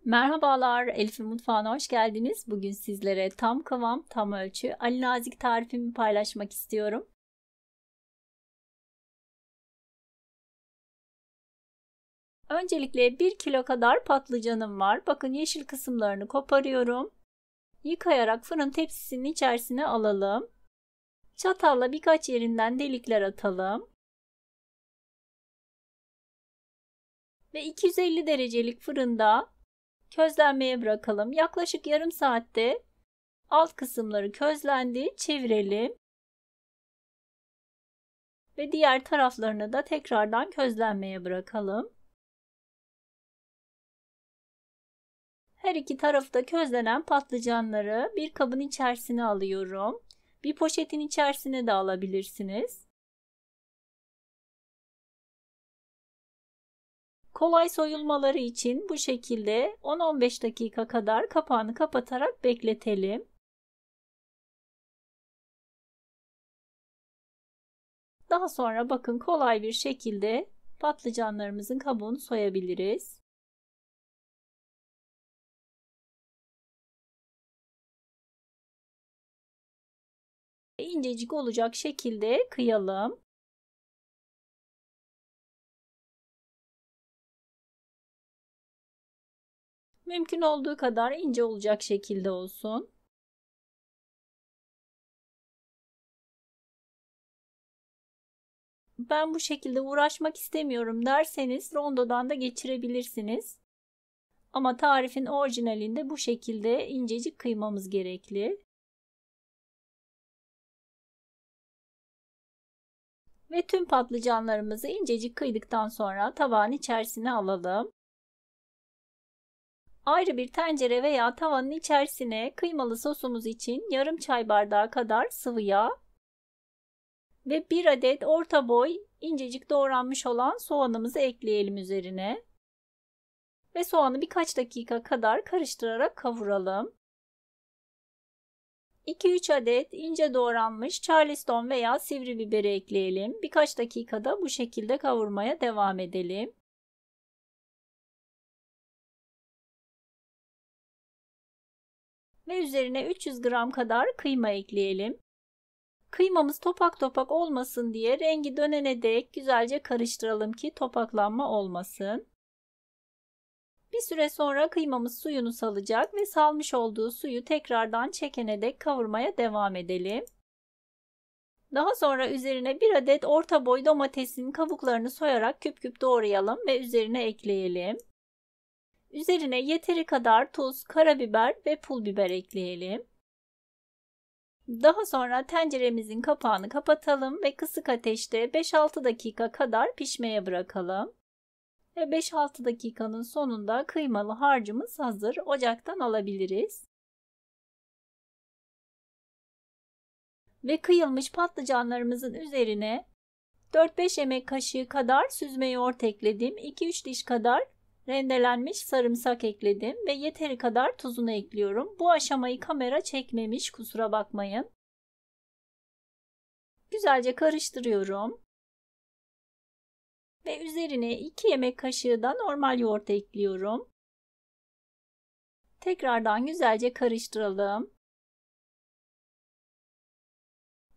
Merhabalar, Elif'in mutfağına hoş geldiniz. Bugün sizlere tam kıvam, tam ölçü Ali Nazik tarifimi paylaşmak istiyorum. Öncelikle 1 kilo kadar patlıcanım var. Bakın yeşil kısımlarını koparıyorum. Yıkayarak fırın tepsisinin içerisine alalım. Çatalla birkaç yerinden delikler atalım. Ve 250 derecelik fırında közlenmeye bırakalım. Yaklaşık yarım saatte alt kısımları közlendi. Çevirelim. Ve diğer taraflarını da tekrardan közlenmeye bırakalım. Her iki tarafta közlenen patlıcanları bir kabın içerisine alıyorum. Bir poşetin içerisine de alabilirsiniz. Kolay soyulmaları için bu şekilde 10-15 dakika kadar kapağını kapatarak bekletelim. Daha sonra bakın kolay bir şekilde patlıcanlarımızın kabuğunu soyabiliriz. İncecik olacak şekilde kıyalım. Mümkün olduğu kadar ince olacak şekilde olsun. Ben bu şekilde uğraşmak istemiyorum derseniz rondodan da geçirebilirsiniz. Ama tarifin orijinalinde bu şekilde incecik kıymamız gerekli. Ve tüm patlıcanlarımızı incecik kıydıktan sonra tabağın içerisine alalım. Ayrı bir tencere veya tavanın içerisine kıymalı sosumuz için yarım çay bardağı kadar sıvı yağ ve 1 adet orta boy incecik doğranmış olan soğanımızı ekleyelim üzerine. Ve soğanı birkaç dakika kadar karıştırarak kavuralım. 2-3 adet ince doğranmış Charleston veya sivri biberi ekleyelim. Birkaç dakikada bu şekilde kavurmaya devam edelim. Ve üzerine 300 gram kadar kıyma ekleyelim. Kıymamız topak topak olmasın diye rengi dönene dek güzelce karıştıralım ki topaklanma olmasın. Bir süre sonra kıymamız suyunu salacak ve salmış olduğu suyu tekrardan çekene dek kavurmaya devam edelim. Daha sonra üzerine 1 adet orta boy domatesin kabuklarını soyarak küp küp doğrayalım ve üzerine ekleyelim. Üzerine yeteri kadar tuz, karabiber ve pul biber ekleyelim. Daha sonra tenceremizin kapağını kapatalım ve kısık ateşte 5-6 dakika kadar pişmeye bırakalım. Ve 5-6 dakikanın sonunda kıymalı harcımız hazır. Ocaktan alabiliriz. Ve kıyılmış patlıcanlarımızın üzerine 4-5 yemek kaşığı kadar süzme yoğurt ekledim. 2-3 diş kadar rendelenmiş sarımsak ekledim ve yeteri kadar tuzunu ekliyorum. Bu aşamayı kamera çekmemiş, kusura bakmayın. Güzelce karıştırıyorum. Ve üzerine 2 yemek kaşığı da normal yoğurt ekliyorum. Tekrardan güzelce karıştıralım.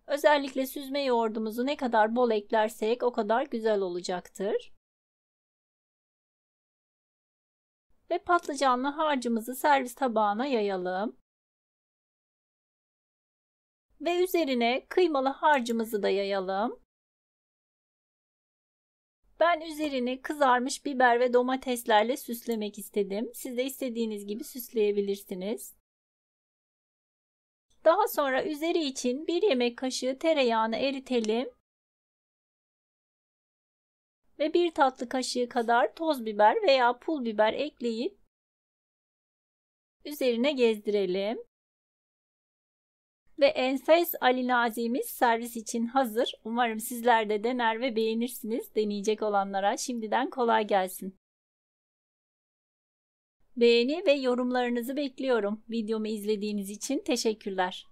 Özellikle süzme yoğurdumuzu ne kadar bol eklersek o kadar güzel olacaktır. Ve patlıcanlı harcımızı servis tabağına yayalım. Ve üzerine kıymalı harcımızı da yayalım. Ben üzerini kızarmış biber ve domateslerle süslemek istedim. Siz de istediğiniz gibi süsleyebilirsiniz. Daha sonra üzeri için 1 yemek kaşığı tereyağını eritelim. Ve 1 tatlı kaşığı kadar toz biber veya pul biber ekleyip üzerine gezdirelim. Ve enfes Ali Nazik'imiz servis için hazır. Umarım sizler de dener ve beğenirsiniz. Deneyecek olanlara şimdiden kolay gelsin. Beğeni ve yorumlarınızı bekliyorum. Videomu izlediğiniz için teşekkürler.